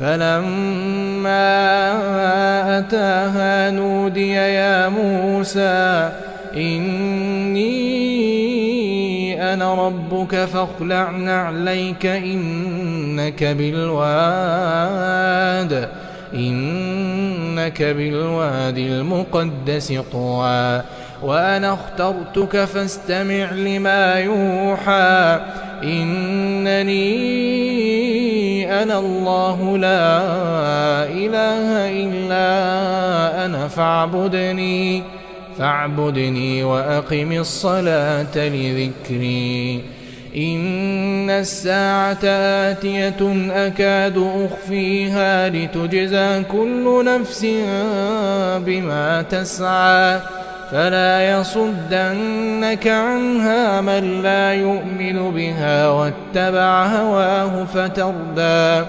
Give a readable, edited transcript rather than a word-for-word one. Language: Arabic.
فلما أتاها نودي يا موسى إني أنا ربك فاخلع نعليك إنك بالواد المقدس طوى وأنا اخترتك فاستمع لما يوحى إنني أنا الله لا إله إلا أنا فاعبدني وأقم الصلاة لذكري إن الساعة آتية أكاد أخفيها لتجزى كل نفس بما تسعى فلا يصدنك عنها من لا يؤمن بها واتبع هواه فتردى